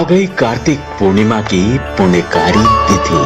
गई कार्तिक पूर्णिमा की पुण्यकारी तिथि।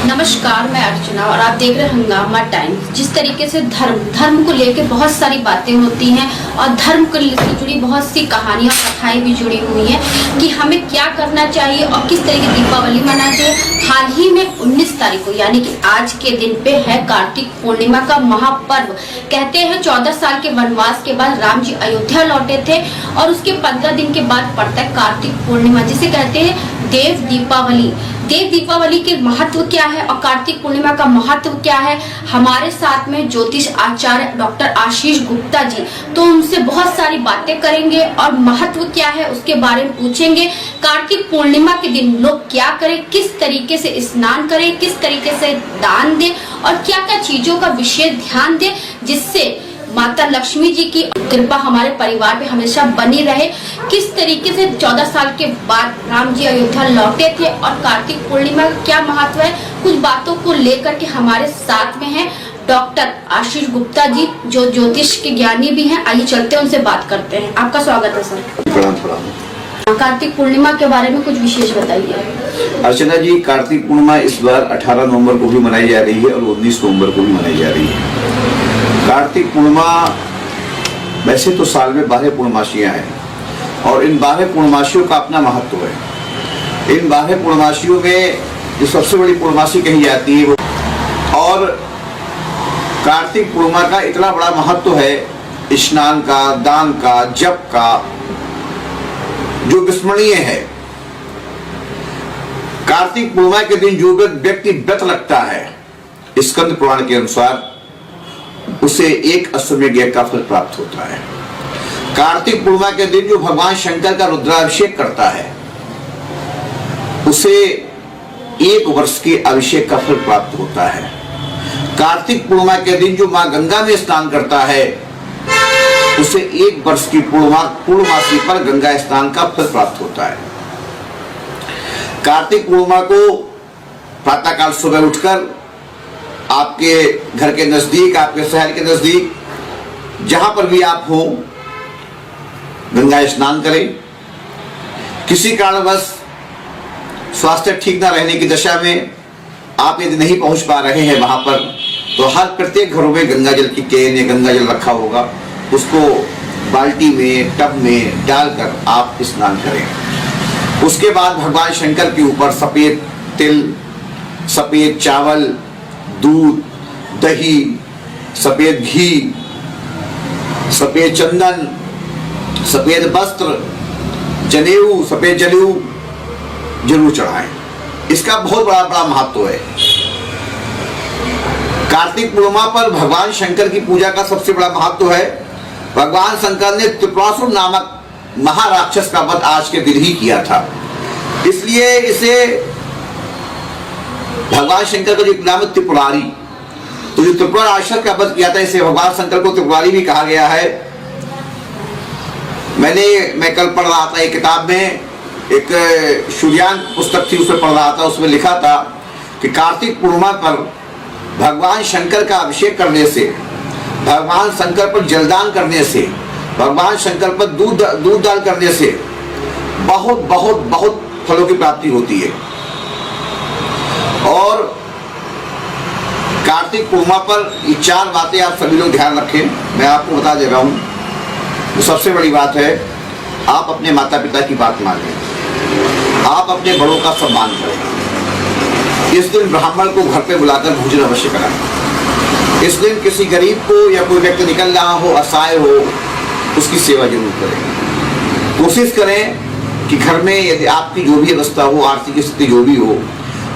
नमस्कार, मैं अर्चना और आप देख रहे हैं हंगामा टाइम्स। जिस तरीके से धर्म को लेकर बहुत सारी बातें होती हैं और धर्म को जुड़ी बहुत सी कहानियां और कथाएं भी जुड़ी हुई हैं कि हमें क्या करना चाहिए और किस तरीके दीपावली मनाना चाहिए। हाल ही में 19 तारीख को यानी कि आज के दिन पे है कार्तिक पूर्णिमा का महापर्व। कहते हैं 14 साल के वनवास के बाद राम जी अयोध्या लौटे थे और उसके 15 दिन के बाद पड़ता है कार्तिक पूर्णिमा, जिसे कहते हैं देव दीपावली। देव दीपावली के महत्व क्या है और कार्तिक पूर्णिमा का महत्व क्या है, हमारे साथ में ज्योतिष आचार्य डॉक्टर आशीष गुप्ता जी, तो उनसे बहुत सारी बातें करेंगे और महत्व क्या है उसके बारे में पूछेंगे। कार्तिक पूर्णिमा के दिन लोग क्या करें, किस तरीके से स्नान करें, किस तरीके से दान दें और क्या क्या चीजों का विशेष ध्यान दें जिससे माता लक्ष्मी जी की कृपा हमारे परिवार पे हमेशा बनी रहे। किस तरीके से 14 साल के बाद राम जी अयोध्या लौटे थे और कार्तिक पूर्णिमा का क्या महत्व है, कुछ बातों को लेकर के हमारे साथ में है डॉक्टर आशीष गुप्ता जी जो ज्योतिष के ज्ञानी भी हैं। आइए चलते हैं उनसे बात करते हैं। आपका स्वागत है सर। प्रणाम। कार्तिक पूर्णिमा के बारे में कुछ विशेष बताइए। अर्चना जी, कार्तिक पूर्णिमा इस बार 18 नवंबर को भी मनाई जा रही है और 19 नवंबर को भी मनाई जा रही है। कार्तिक पूर्णिमा वैसे तो साल में 12 पूर्णमासियां हैं और इन 12 पूर्णमासियों का अपना महत्व है। इन 12 पूर्णमासियों में जो सबसे बड़ी पूर्णमासी कही जाती है वो, और कार्तिक पूर्णिमा का इतना बड़ा महत्व है स्नान का, दान का, जप का, जो विस्मरणीय है। कार्तिक पूर्णिमा के दिन जो व्यक्ति व्रत लगता है, स्कंद पुराण के अनुसार उसे एक अश्वमेध यज्ञ का फल प्राप्त होता है। कार्तिक पूर्णिमा के दिन जो भगवान शंकर का रुद्राभिषेक करता है उसे 1 वर्ष के अभिषेक का फल प्राप्त होता है। कार्तिक पूर्णिमा के दिन जो मां गंगा में स्नान करता है उसे 1 वर्ष की पूर्णमासी पर गंगा स्नान का फल प्राप्त होता है। कार्तिक पूर्णिमा को प्रातःकाल सुबह उठकर आपके घर के नजदीक, आपके शहर के नजदीक, जहां पर भी आप हो, गंगा स्नान करें। किसी कारणवश स्वास्थ्य ठीक ना रहने की दशा में आप यदि नहीं पहुंच पा रहे हैं वहां पर, तो हर प्रत्येक घरों में गंगा जल की कैन या गंगा जल रखा होगा, उसको बाल्टी में, टब में डालकर आप स्नान करें। उसके बाद भगवान शंकर के ऊपर सफेद तिल, सफेद चावल, दूध, दही, सफेद घी, सफेद चंदन, सफेद वस्त्र, जनेऊ, सफेद जनेऊ जरूर चढ़ाएं। इसका बहुत बड़ा महत्व है। कार्तिक पूर्णिमा पर भगवान शंकर की पूजा का सबसे बड़ा महत्व है। भगवान शंकर ने त्रिपुरासुर नामक महाराक्षस का वध आज के दिन ही किया था, इसलिए इसे भगवान शंकर का जो नाम है त्रिपुरारी, तो जो त्रिपुरा राक्षस का वध किया था इसे भगवान शंकर को त्रिपुरारी भी कहा गया है। मैं कल पढ़ रहा था एक किताब में, एक सूर्यान पुस्तक थी, उसमें पढ़ रहा था, उसमें लिखा था कि कार्तिक पूर्णिमा पर भगवान शंकर का अभिषेक करने से, भगवान शंकर पर जलदान करने से, भगवान शंकर पर दूध दान करने से बहुत बहुत बहुत फलों की प्राप्ति होती है। और कार्तिक पूर्णिमा पर ये 4 बातें आप सभी लोग ध्यान रखें, मैं आपको बता दे रहा हूं। सबसे बड़ी बात है, आप अपने माता पिता की बात मानें, आप अपने बड़ों का सम्मान करें। इस दिन ब्राह्मण को घर पे बुलाकर भोजन अवश्य कराएं। इस दिन किसी गरीब को या कोई व्यक्ति निकल रहा हो, असहाय हो, उसकी सेवा जरूर करें। कोशिश करें कि घर में यदि आपकी जो भी अवस्था हो, आर्थिक स्थिति जो भी हो,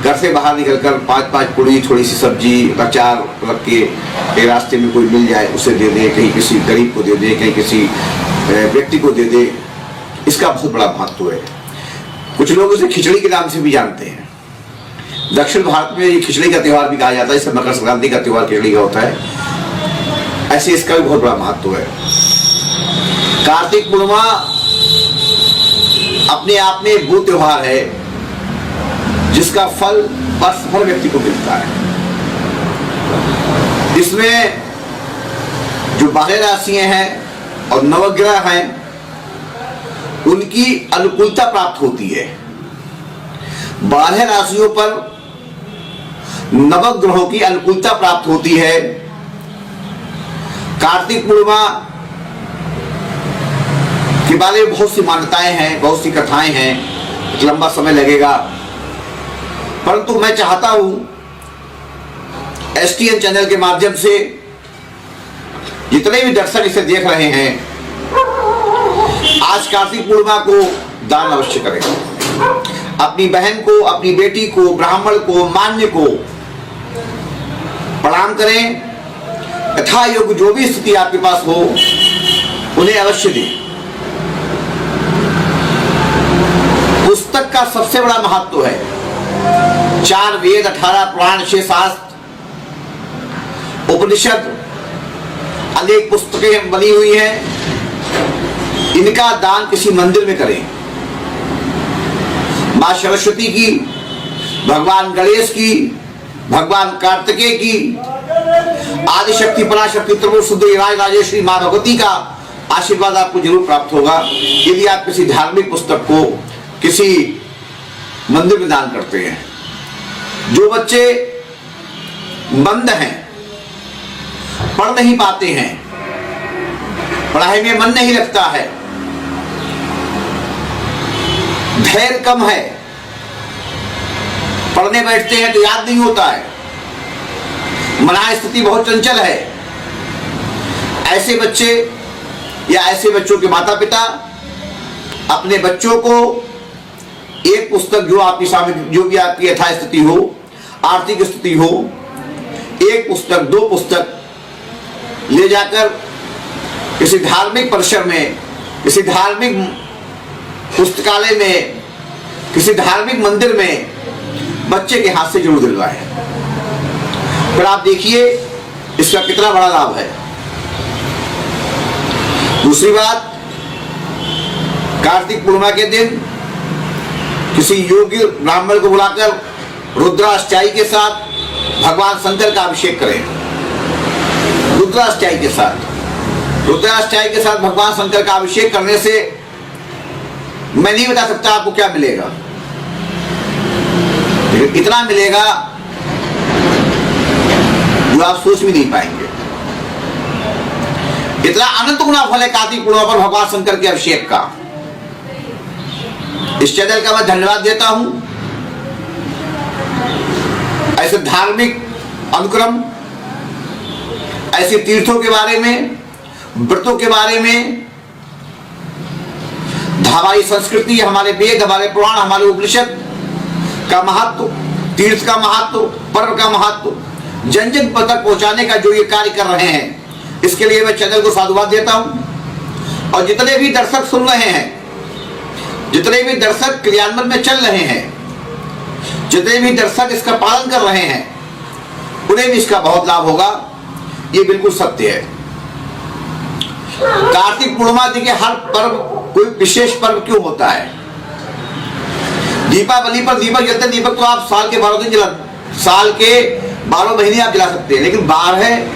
घर से बाहर निकलकर 5-5 पूड़ी, थोड़ी सी सब्जी, अचार रख के रास्ते में कोई मिल जाए उसे दे दे, कहीं किसी गरीब को दे दे, कहीं किसी व्यक्ति को दे दे। इसका बहुत बड़ा महत्व है। कुछ लोग इसे खिचड़ी के नाम से भी जानते हैं। दक्षिण भारत में ये खिचड़ी का त्योहार भी कहा जाता है, इसे मकर संक्रांति का त्योहार खिचड़ी का होता है। ऐसे इसका भी बहुत बड़ा महत्व है। कार्तिक पूर्णिमा अपने आप में एक वो त्योहार है जिसका फल वर्ष भर व्यक्ति को मिलता है। इसमें जो 12 राशियां हैं और नवग्रह हैं उनकी अनुकूलता प्राप्त होती है। 12 राशियों पर नवग्रहों की अनुकूलता प्राप्त होती है। कार्तिक पूर्णिमा के बारे में बहुत सी मान्यताएं हैं, बहुत सी कथाएं हैं, लंबा समय लगेगा, परंतु मैं चाहता हूं STN चैनल के माध्यम से जितने भी दर्शक इसे देख रहे हैं, आज कार्तिक पूर्णिमा को दान अवश्य करें। अपनी बहन को, अपनी बेटी को, ब्राह्मण को, मान्य को प्रणाम करें। यथा योग्य जो भी स्थिति आपके पास हो उन्हें अवश्य दें। पुस्तक का सबसे बड़ा महत्व है। 4 वेद, 18 पुराण, 6 शास्त्र, उपनिषद, अनेक पुस्तकें बनी हुई हैं। इनका दान किसी मंदिर में करें। मां सरस्वती की, भगवान गणेश की, भगवान कार्तिकेय की, आदि शक्ति, पराशक्ति, त्रिपुर सुंदरी, राजेश्वरी मां भगवती का आशीर्वाद आपको जरूर प्राप्त होगा यदि आप किसी धार्मिक पुस्तक को किसी मंदिर में दान करते हैं। जो बच्चे मंद हैं, पढ़ नहीं पाते हैं, पढ़ाई में मन नहीं लगता है, धैर्य कम है, पढ़ने बैठते हैं तो याद नहीं होता है, मनाई स्थिति बहुत चंचल है, ऐसे बच्चे या ऐसे बच्चों के माता पिता अपने बच्चों को एक पुस्तक, जो आपकी सामने जो भी आपकी यथास्थिति हो, आर्थिक स्थिति हो, एक पुस्तक, 2 पुस्तक ले जाकर किसी धार्मिक परिसर में, किसी धार्मिक पुस्तकालय में, किसी धार्मिक मंदिर में बच्चे के हाथ से जरूर दिलवाएं। फिर आप देखिए इसका कितना बड़ा लाभ है। दूसरी बात, कार्तिक पूर्णिमा के दिन किसी योग्य ब्राह्मण को बुलाकर रुद्राष्टयाई के साथ भगवान शंकर का अभिषेक करें। रुद्राष्टयाई के साथ भगवान शंकर का अभिषेक करने से मैं नहीं बता सकता आपको क्या मिलेगा, लेकिन इतना मिलेगा जो आप सोच भी नहीं पाएंगे। इतना अनंत गुना फल है कार्तिक पूर्णिमा पर भगवान शंकर के अभिषेक का। इस चैनल का मैं धन्यवाद देता हूं। ऐसे धार्मिक अनुक्रम, ऐसे तीर्थों के बारे में, व्रतों के बारे में, हमारी संस्कृति, हमारे वेद, हमारे पुराण, हमारे उपनिषद का महत्व, तीर्थ का महत्व, पर्व का महत्व जन जन तक पहुंचाने का जो ये कार्य कर रहे हैं, इसके लिए मैं चैनल को साधुवाद देता हूं। और जितने भी दर्शक सुन रहे हैं, जितने भी दर्शक क्रियान्वयन में चल रहे हैं, जितने भी दर्शक इसका पालन कर रहे हैं, उन्हें भी इसका बहुत लाभ होगा। ये बिल्कुल सत्य है। कार्तिक पूर्णिमा देखिए, हर पर्व कोई विशेष पर्व क्यों होता है? दीपावली पर दीपक जलते, दीपक तो आप साल के 12 दिन जला, साल के 12 महीने आप जला सकते हैं, लेकिन 12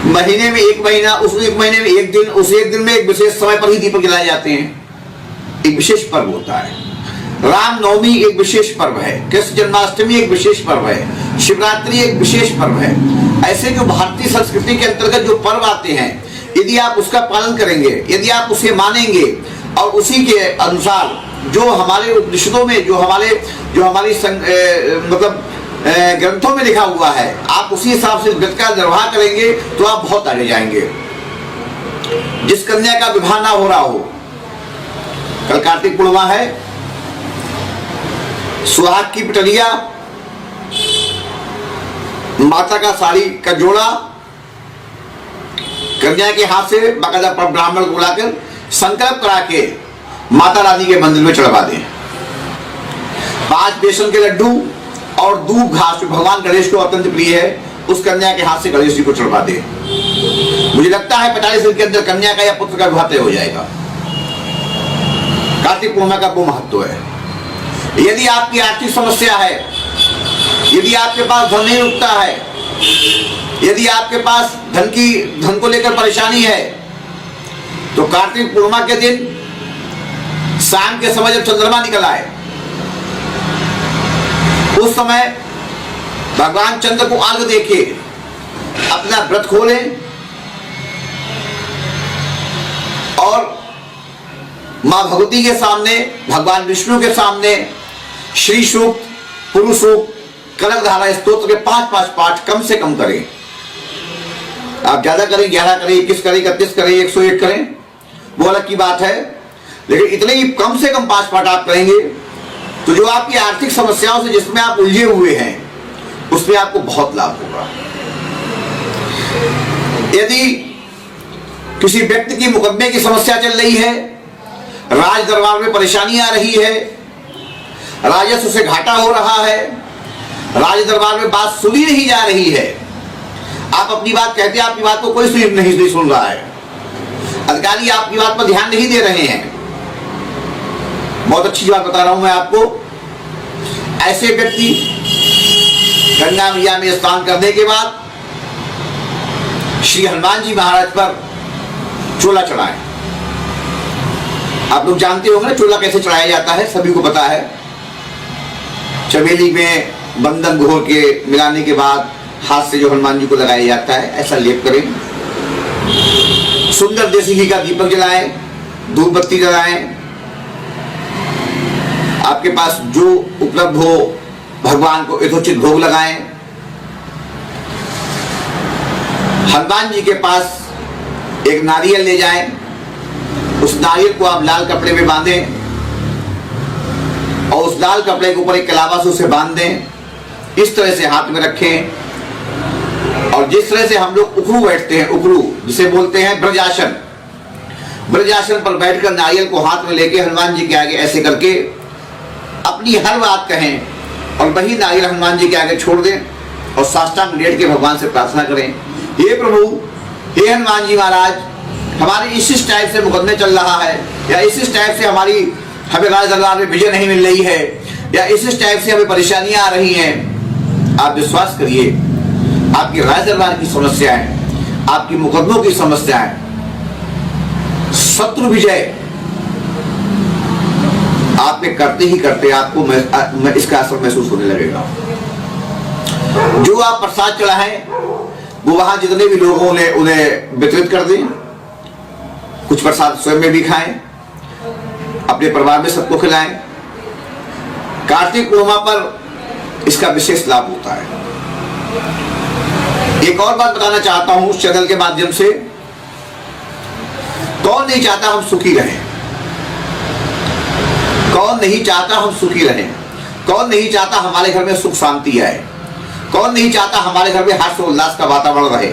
महीने में एक महीना, उस एक महीने में एक दिन, उस एक दिन में एक विशेष समय पर ही दीपक जलाए जाते हैं। एक विशेष पर्व होता है। राम नवमी एक विशेष पर्व है, कृष्ण जन्माष्टमी एक विशेष पर्व है, शिवरात्रि एक विशेष पर्व है। ऐसे जो भारतीय संस्कृति के अंतर्गत जो पर्व आते हैं, यदि आप उसका पालन करेंगे, यदि आप उसे मानेंगे और उसी के अनुसार जो हमारे उपनिषदों में, जो हमारी मतलब ग्रंथों में लिखा हुआ है, आप उसी हिसाब से व्रत का निर्वाह करेंगे तो आप बहुत आगे जाएंगे। जिस कन्या का विवाह ना हो रहा हो, कल कार्तिक पूर्णिमा है, सुहाग की पटरिया, माता का साड़ी का जोड़ा कन्या के हाथ से बाकायदा ब्राह्मण को बुलाकर संकल्प करा के माता रानी के मंदिर में चढ़वा दें। 5 बेसन के लड्डू और दूब घास जो भगवान गणेश को अत्यंत प्रिय है, उस कन्या के हाथ से गणेश जी को चढ़वा दे। मुझे लगता है 45 दिन के अंदर कन्या का या पुत्र का विवाह तय हो जाएगा। कार्तिक पूर्णिमा का वो महत्व है। यदि आपकी आर्थिक समस्या है, यदि आपके पास धन नहीं रुकता है, यदि आपके पास धन को लेकर परेशानी है, तो कार्तिक पूर्णिमा के दिन शाम के समय जब चंद्रमा निकल आए, उस समय भगवान चंद्र को अर्घ देके अपना व्रत खोलें और मां भगवती के सामने, भगवान विष्णु के सामने श्री सूक्त, पुरुष सूक्त, कनकधारा स्तोत्र के 5-5 पाठ कम से कम करें। आप ज्यादा करें, 11 करें, 21 करें, 31 करें, 101 करें, वो अलग की बात है, लेकिन इतने ही कम से कम 5 पाठ आप करेंगे तो जो आपकी आर्थिक समस्याओं से जिसमें आप उलझे हुए हैं उसमें आपको बहुत लाभ होगा। यदि किसी व्यक्ति की मुकदमे की समस्या चल रही है, राज दरबार में परेशानी आ रही है, राजस्व से घाटा हो रहा है, राज दरबार में बात सुनी नहीं जा रही है, आप अपनी बात कहते हैं, आपकी बात को कोई नहीं सुन रहा है, अधिकारी आपकी बात पर ध्यान नहीं दे रहे हैं, बहुत अच्छी बात बता रहा हूं मैं आपको। ऐसे व्यक्ति गंगा मैया में स्नान करने के बाद श्री हनुमान जी महाराज पर चोला चढ़ाएं। आप लोग जानते होंगे ना चोला कैसे चढ़ाया जाता है, सभी को पता है। चमेली में बंधन घोर के मिलाने के बाद हाथ से जो हनुमान जी को लगाया जाता है, ऐसा लेप करें। सुंदर देसी घी का दीपक जलाएं, धूप बत्ती जलाएं, आपके पास जो उपलब्ध हो भगवान को यथोचित भोग लगाएं। हनुमान जी के पास एक नारियल ले जाएं, उस नारियल को आप लाल कपड़े में बांधें और उस लाल कपड़े के ऊपर एक कलाबासु से बांध दें, इस तरह से हाथ में रखें। और जिस तरह से हम लोग उखरू बैठते हैं, उखरू जिसे बोलते हैं ब्रजासन, ब्रजासन पर बैठकर नारियल को हाथ में लेके हनुमान जी के आगे ऐसे करके अपनी हर बात कहें और वही नारियल हनुमान जी के आगे छोड़ दें और साष्टांग लेट के भगवान से प्रार्थना करें, हे प्रभु, हे हनुमान जी महाराज, हमारे इस टाइप से मुकदमे चल रहा है, या इस टाइप से हमें राज दरबार में विजय नहीं मिल रही है, या इस टाइप से हमें परेशानियां आ रही हैं। आप विश्वास करिए, आपकी राज दरबार की समस्याएं, आपकी मुकदमों की समस्याएं, शत्रु विजय आपने करते ही करते आपको इसका असर महसूस होने लगेगा। जो आप प्रसाद चढ़ाएं वो वहां जितने भी लोगों ने उन्हें वितरित कर दें, कुछ प्रसाद स्वयं में भी खाएं, अपने परिवार में सबको खिलाएं। कार्तिक पूर्णिमा पर इसका विशेष लाभ होता है। एक और बात बताना चाहता हूं उस चैनल के माध्यम से, कौन नहीं चाहता हम सुखी रहें, कौन नहीं चाहता हम सुखी रहें, कौन नहीं चाहता हमारे घर में सुख शांति आए, कौन नहीं चाहता हमारे घर में हर्ष उल्लास का वातावरण रहे,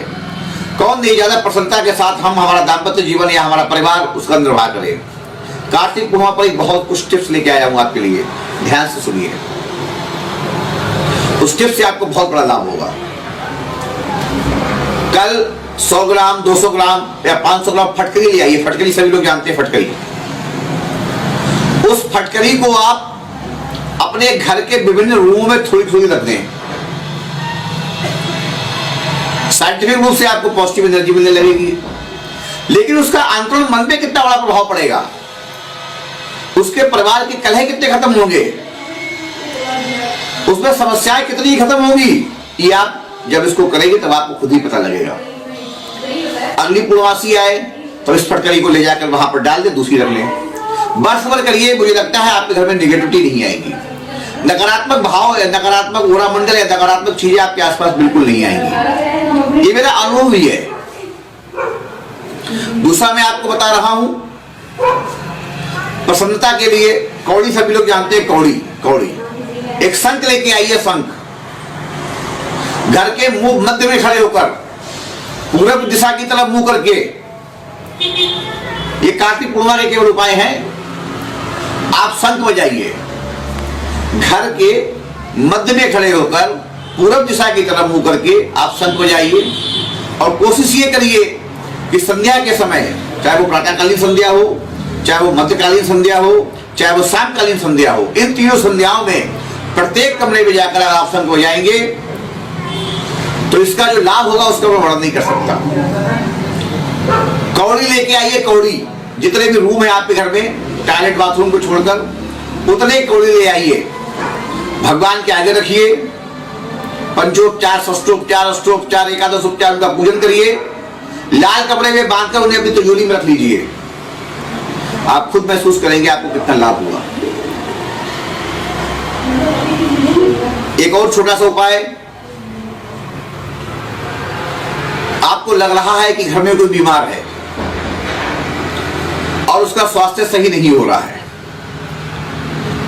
कौन नहीं चाहता प्रसन्नता के साथ हम हमारा दाम्पत्य जीवन या हमारा परिवार उसका निर्वाह करें। कार्तिक पूर्णिमा पर बहुत कुछ टिप्स लेके आया हूं आपके लिए, ध्यान से सुनिए, उस टिप्स से आपको बहुत बड़ा लाभ होगा। कल 100 ग्राम 200 ग्राम या 500 ग्राम फटकरी ले आइए। फटकरी सभी लोग जानते हैं, फटकरी। उस फटकरी को आप अपने घर के विभिन्न रूमों में थोड़ी थोड़ी रख दें। साइंटिफिक रूप से आपको पॉजिटिव एनर्जी मिलने लगेगी, लेकिन उसका अंतरण मन पे कितना बड़ा प्रभाव पड़ेगा, उसके परिवार के कलह कितने खत्म होंगे, उसमें समस्याएं कितनी खत्म होंगी, ये आप जब इसको करेंगे तब आपको खुद ही पता लगेगा। अगली पूर्णमासी आए तो इस फटकरी को ले जाकर वहां पर डाल दे, दूसरी रख लें, वर्ष भर करिए। मुझे लगता है आपके घर में निगेटिविटी नहीं आएगी, नकारात्मक भाव, नकारात्मक ऊर्जा मंडल या नकारात्मक चीजें आपके आसपास बिल्कुल नहीं आएंगी। ये मेरा अनुभव ही है। दूसरा मैं आपको बता रहा हूं, प्रसन्नता के लिए कौड़ी सभी लोग जानते हैं, कौड़ी कौड़ी एक शंख लेके आइए। शंख घर के मुंह मध्य में खड़े होकर पूरब दिशा की तरफ मुंह करके, ये कार्तिक पूर्णिमा के केवल उपाय हैं। आप शंख बजाइए, घर के मध्य में खड़े होकर पूरब दिशा की तरफ मुंह करके आप शंख बजाइए और कोशिश ये करिए कि संध्या के समय, चाहे वो प्रातःकालीन संध्या हो, चाहे वो मध्यकालीन संध्या हो, चाहे वो शामकालीन संध्या हो, इन तीनों संध्याओं में प्रत्येक कमरे में जाकर आप शंख बजाएंगे तो इसका जो लाभ होगा उसका मैं वर्णन नहीं कर सकता। कौड़ी लेके आइए, कौड़ी जितने भी रूम है आपके घर में टॉयलेट बाथरूम को छोड़कर उतने कौड़ी ले आइए, भगवान के आगे रखिए, पंचोपचार, षष्ठोपचार, अष्टोपचार, एकादश उपचार का पूजन करिए, लाल कपड़े में बांधकर उन्हें अपनी तिजोरी में रख लीजिए। आप खुद महसूस करेंगे आपको कितना लाभ हुआ। एक और छोटा सा उपाय, आपको लग रहा है कि घर में कोई बीमार है और उसका स्वास्थ्य सही नहीं हो रहा है,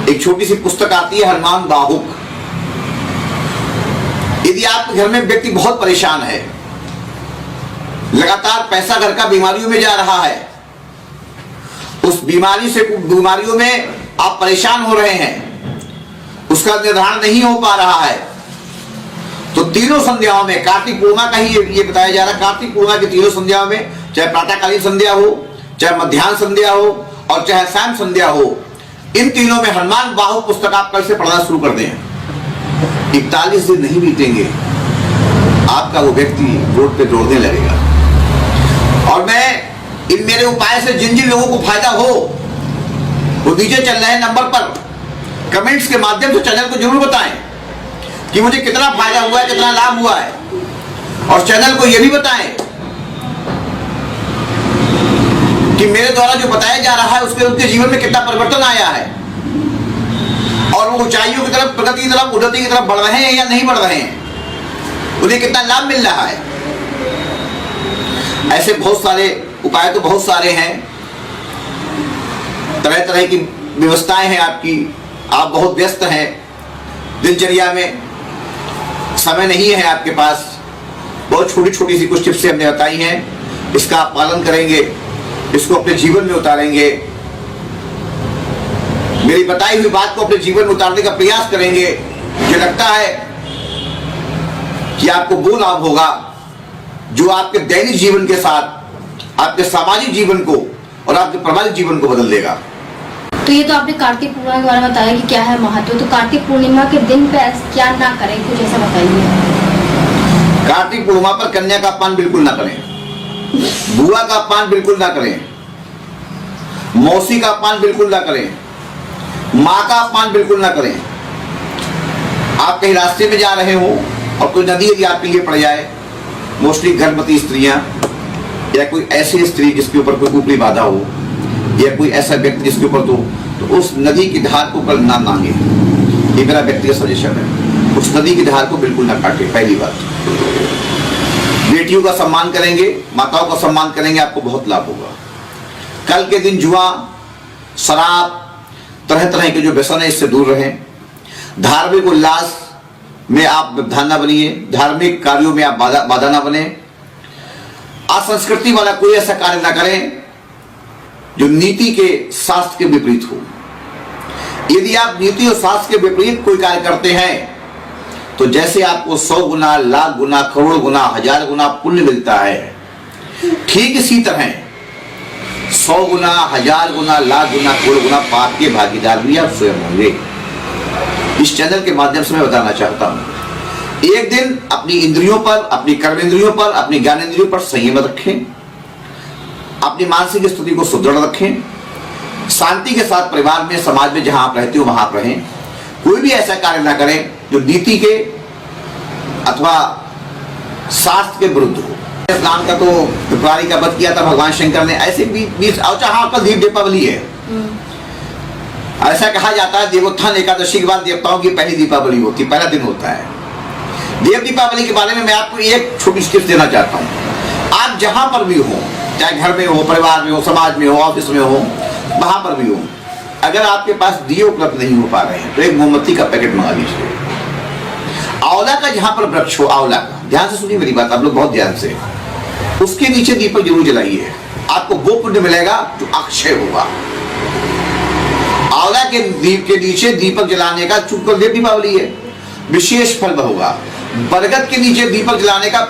एक छोटी सी पुस्तक आती है हनुमान बाहुक। यदि आपके घर में व्यक्ति बहुत परेशान है, लगातार पैसा घर का बीमारियों में जा रहा है, उस बीमारियों में आप परेशान हो रहे हैं, उसका निर्धारण नहीं हो पा रहा है, तो तीनों संध्याओं में, कार्तिक पूर्णिमा का ही ये बताया जा रहा है, कार्तिक पूर्णिमा की तीनों संध्याओं में, चाहे प्रातःकालीन संध्या हो, चाहे मध्याह्न संध्या हो और चाहे शाम संध्या हो, इन तीनों में हनुमान बाहु पुस्तक आप कल से पढ़ना शुरू कर दें। 41 दिन नहीं बीतेंगे, आपका वो व्यक्ति रोड पे दौड़ने लगेगा। और मैं इन मेरे उपाय से जिन जिन लोगों को फायदा हो, वो नीचे चल रहे नंबर पर कमेंट्स के माध्यम से चैनल को जरूर बताएं कि मुझे कितना फायदा हुआ है, कितना लाभ हुआ है, और चैनल को यह भी बताएं कि मेरे द्वारा जो बताया जा रहा है उसके उनके जीवन में कितना परिवर्तन आया है, और वो ऊंचाइयों की तरफ, प्रगति की तरफ, उन्नति की तरफ बढ़ रहे हैं या नहीं बढ़ रहे हैं, उन्हें कितना लाभ मिल रहा है। ऐसे बहुत सारे उपाय तो बहुत सारे हैं, तरह तरह की व्यवस्थाएं हैं आपकी, आप बहुत व्यस्त हैं, दिनचर्या में समय नहीं है आपके पास। बहुत छोटी छोटी सी कुछ टिप्स हमने बताई हैं, इसका आप पालन करेंगे, इसको अपने जीवन में उतारेंगे, मेरी बताई हुई बात को अपने जीवन में उतारने का प्रयास करेंगे। मुझे लगता है कि आपको वो लाभ होगा जो आपके दैनिक जीवन के साथ आपके सामाजिक जीवन को और आपके पारिवारिक जीवन को बदल देगा। तो ये तो आपने कार्तिक पूर्णिमा के बारे में बताया कि क्या है महत्व, तो कार्तिक पूर्णिमा के दिन पे क्या ना करें, कुछ ऐसा बताइए। कार्तिक पूर्णिमा पर कन्या का अपमान बिल्कुल ना करें, बुआ का अपमान बिल्कुल ना करें, मौसी का अपमान बिल्कुल ना करें, माँ का अपमान बिल्कुल ना करें। आप कहीं रास्ते में जा रहे हो और कोई नदी यदि आपके लिए पड़ जाए, मोस्टली गर्भवती स्त्रियां या कोई ऐसी स्त्री जिसके ऊपर कोई ऊपरी बाधा हो, या कोई ऐसा व्यक्ति जिसके ऊपर तो उस नदी की धार को कल ना मांगे। ये मेरा व्यक्तिगत सजेशन है, उस नदी की धार को बिल्कुल ना काटे। पहली बात, बेटियों का सम्मान करेंगे, माताओं का सम्मान करेंगे, आपको बहुत लाभ होगा। कल के दिन जुआ, शराब, तरह तरह के जो व्यसन है इससे दूर रहें। धार्मिक उल्लास में आप व्यवधान न बनिए, धार्मिक कार्यों में आप बाधा न बने। असंस्कृति वाला कोई ऐसा कार्य ना करें जो नीति के शास्त्र के विपरीत हो। यदि आप नीति और शास्त्र के विपरीत कोई कार्य करते हैं तो जैसे आपको 100 गुना, लाख गुना, करोड़ गुना, 1000 गुना पुण्य मिलता है, ठीक इसी तरह 100 गुना, 1000 गुना, लाख गुना, करोड़ गुना पाप के भागीदार भी आप स्वयं होंगे। इस चैनल के माध्यम से मैं बताना चाहता हूं, एक दिन अपनी इंद्रियों पर, अपनी कर्मेंद्रियों पर, अपनी ज्ञानेंद्रियों पर संयम रखें, अपनी मानसिक स्थिति को सुदृढ़ रखें, शांति के साथ परिवार में, समाज में जहां आप रहते हो वहां आप रहें। कोई भी ऐसा कार्य ना करें जो नीति के अथवा शास्त्र के विरुद्ध हो। इस्लाम का तो त्रिपुरारी का वध किया था भगवान शंकर ने, ऐसे भी हाँ कल दीपावली है, ऐसा कहा जाता है देवोत्थान एकादशी के बाद देवताओं की पहली दीपावली होती, पहला दिन होता है। देव दीपावली के बारे में मैं आपको एक छोटी टिप्स देना चाहता हूं। आप जहां पर भी हो, चाहे घर में हो, परिवार में हो, समाज में हो, ऑफिस में हो, वहां पर भी हो, अगर आपके पास दिए उपलब्ध नहीं हो पा रहे हैं तो एक मोमबत्ती का पैकेट मंगा लीजिए। आंवला का जहां पर वृक्ष हो, आंवला का, ध्यान से सुनिए मेरी बात आप लोग, बहुत ध्यान से, उसके नीचे दीपक जरूर जलाइए, आपको वो पुण्य मिलेगा जो अक्षय होगा। आंवला के नीचे दीपक जलाने का, चूंकि देव दीपावली है, विशेष फल होगा। बरगद के नीचे दीपक जलाने का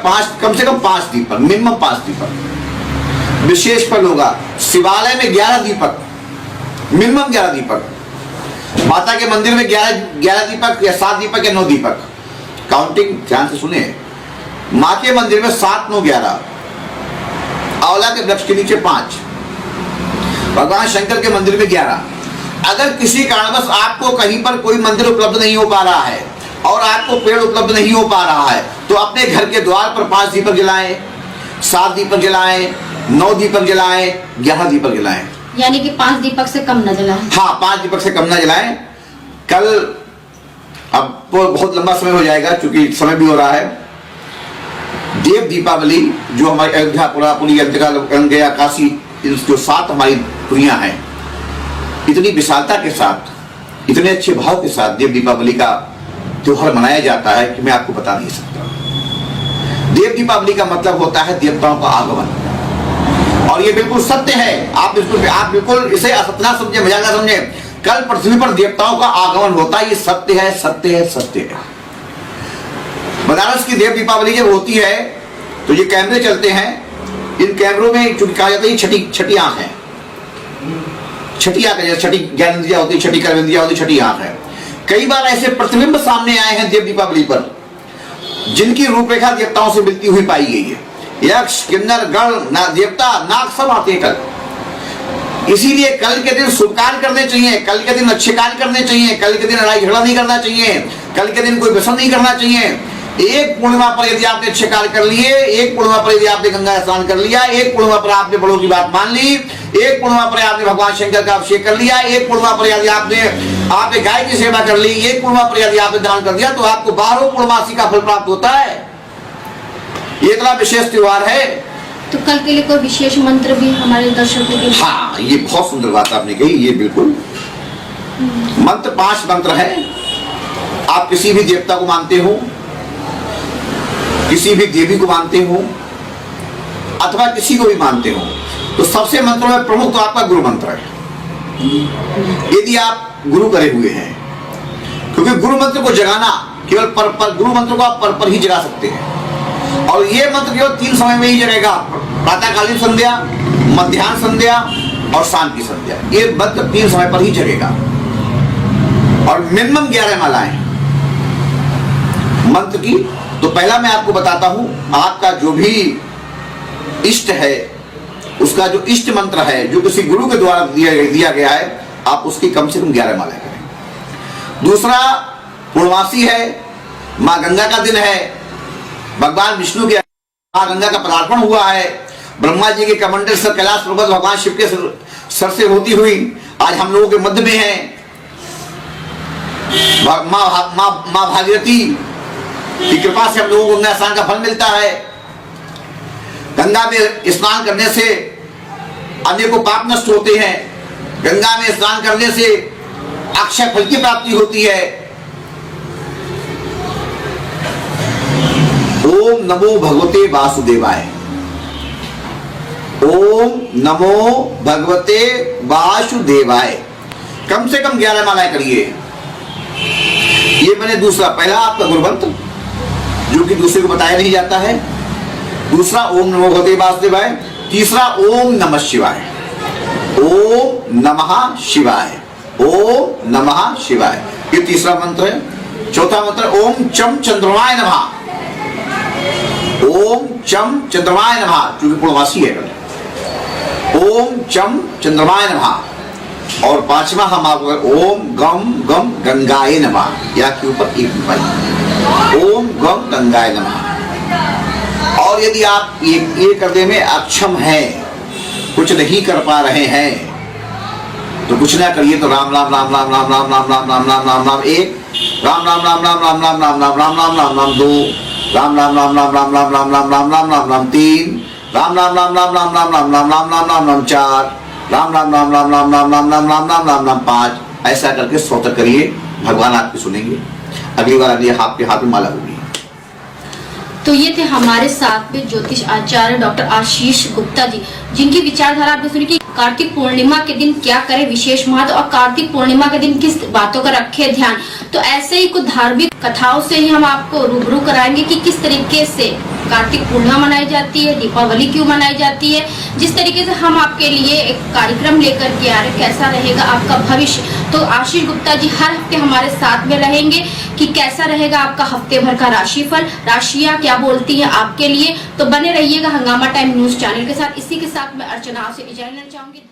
कम से कम 5 दीपक, मिनिमम 5 दीपक, विशेष फल होगा। शिवालय में 11 दीपक, मिनिमम 11 दीपक। माता के मंदिर में 11 दीपक या 7 दीपक या 9 दीपक, काउंटिंग ध्यान से सुने। माँ के मंदिर में 7, 9, 11, आंवला के वृक्ष के नीचे 5, भगवान शंकर के मंदिर में 11। अगर किसी कारणवश आपको कहीं पर कोई मंदिर उपलब्ध नहीं हो पा रहा है और आपको पेड़ उपलब्ध नहीं हो पा रहा है, तो अपने घर के द्वार पर 5 दीपक जलाएं, 7 दीपक जलाएं, 9 दीपक जलाएं, 11 दीपक जलाएं। यानी कि 5 दीपक से कम न जलाएं। हाँ, 5 दीपक से कम न जलाएं। कल अब तो बहुत लंबा समय हो जाएगा क्योंकि समय भी हो रहा है। देव दीपावली जो हमारी अयोध्या, पुरापुरी, गया, काशी, जो 7 हमारी पुरियां हैं, इतनी विशालता के साथ, इतने अच्छे भाव के साथ देव दीपावली का त्योहार मनाया जाता है कि मैं आपको बता नहीं सकता। देव दीपावली का मतलब होता है देवताओं का आगमन, और ये बिल्कुल सत्य है। आप बिल्कुल इसे असत्य ना समझे, मजाक ना समझे। कल पृथ्वी पर देवताओं का आगमन होता है, ये सत्य है, सत्य है, सत्य है। बनारस की देव दीपावली जब होती है तो ये कैमरे चलते हैं। इन कैमरों में चूंकि कहा जाता है छठी आंख है, छठी आंख है, छठी ज्ञानेंद्रिया होती है, छठी कर्मेंद्रिया होती है, छठी आंख है। कई बार ऐसे प्रतिबिंब सामने आए हैं देव दीपावली पर जिनकी रूपरेखा देवताओं से मिलती हुई पाई गई है। यक्ष, किन्नर, गण, देवता, नाग सब आते हैं कल। इसीलिए कल के दिन शुभ कार्य करने चाहिए, कल के दिन अच्छे कार्य करने चाहिए, कल के दिन लड़ाई झगड़ा नहीं करना चाहिए, कल के दिन कोई व्यसन नहीं करना चाहिए। एक पूर्णिमा पर यदि आपने अच्छे कार्य कर लिए, एक पूर्णिमा पर यदि आपने गंगा स्नान कर लिया, एक पूर्णिमा पर आपने बड़ों की बात मान ली, एक पूर्णिमा पर आपने भगवान शंकर का अभिषेक कर लिया, एक पूर्णिमा पर यदि आपने गाय की सेवा कर ली, एक पूर्णिमा पर यदि आपने दान कर दिया, तो आपको 12 पूर्णमासी का फल प्राप्त होता है। ये इतना विशेष त्योहार है। तो कल के लिए कोई विशेष मंत्र भी हमारे दर्शकों के लिए? हाँ, ये बहुत सुंदर बात आपने कही। ये बिल्कुल मंत्र 5 मंत्र है। आप किसी भी देवता को मानते हो, किसी भी देवी को मानते हो, अथवा किसी को भी मानते हो, तो सबसे मंत्रों में प्रमुख तो आपका गुरु मंत्र है। यदि आप गुरु करे हुए हैं, क्योंकि गुरु मंत्र को जगाना केवल पर गुरु मंत्र को आप पर ही जगा सकते हैं। और ये मंत्र केवल 3 समय में ही जगेगा, प्रातःकालीन संध्या, मध्याह्न संध्या और शाम की संध्या। ये मंत्र 3 समय पर ही जगेगा और मिनिमम 11 मालाएं मंत्र की। तो पहला मैं आपको बताता हूं, आपका जो भी इष्ट है, उसका जो इष्ट मंत्र है, जो किसी गुरु के द्वारा दिया गया है, आप उसकी कम से कम 11 मालाएं करें। दूसरा, पूर्णमासी है, माँ गंगा का दिन है, भगवान विष्णु के माँ गंगा का पदार्पण हुआ है, ब्रह्मा जी के कमंडल सर कैलाश पर्वत भगवान शिव के सर से होती हुई आज हम लोगों के मध्य में है। माँ भागीरथी की कृपा से हम लोगों को गंगा स्नान का फल मिलता है। गंगा में स्नान करने से अनेकों पाप नष्ट होते हैं। गंगा में स्नान करने से अक्षय फल की प्राप्ति होती है। ओम नमो भगवते वासुदेवाय। ओम नमो भगवते वासुदेवाय। कम से कम 11 मालाएं करिए। ये मैंने दूसरा, पहला आपका गुरु मंत्र जो कि दूसरे को बताया नहीं जाता है। दूसरा ओम नमो भगवते वासुदेवाय। तीसरा ओम नमः शिवाय। ओम नमः शिवाय। ओम नमः शिवाय, ये तीसरा मंत्र है। चौथा मंत्र ओम चम चंद्रमाय नमः। ओम चम चंद्रमाय नमः, क्योंकि पूर्णमासी है। ओम चम चंद्रमाय नमः। और 5वां हम आपको ओम गम गम गंगाए नमः, या के ऊपर एक पाई। ओम गम गंगाए नमः। और यदि आप ये करने में अक्षम हैं, कुछ नहीं कर पा रहे हैं, तो कुछ ना करिए तो राम राम राम राम राम राम राम राम राम राम राम राम 1, राम राम राम राम राम राम राम राम राम राम राम राम 2, राम राम राम राम राम राम राम राम राम राम राम राम 3, राम राम राम राम राम राम राम राम राम राम राम राम 4, राम राम राम राम राम राम राम राम राम राम राम राम 5। ऐसा करके 100 तक करिए, भगवान आपकी सुनेंगे। अगली बार अगली आपके हाथ में माला होगी। तो ये थे हमारे साथ में ज्योतिष आचार्य डॉक्टर आशीष गुप्ता जी, जिनकी विचारधारा आपने सुनी कि कार्तिक पूर्णिमा के दिन क्या करें विशेष महत्व, और कार्तिक पूर्णिमा के दिन किस बातों का रखे ध्यान। तो ऐसे ही कुछ धार्मिक कथाओं से ही हम आपको रूबरू कराएंगे कि किस तरीके से कार्तिक पूर्णिमा मनाई जाती है, दीपावली क्यों मनाई जाती है। जिस तरीके से हम आपके लिए एक कार्यक्रम लेकर के आ रहे, कैसा रहेगा आपका भविष्य। तो आशीष गुप्ता जी हर हफ्ते हमारे साथ में रहेंगे कि कैसा रहेगा आपका हफ्ते भर का राशिफल, राशियां क्या बोलती है आपके लिए। तो बने रहिएगा हंगामा टाइम न्यूज चैनल के साथ। इसी के साथ मैं अर्चना से इजाजत लेना चाहूंगी।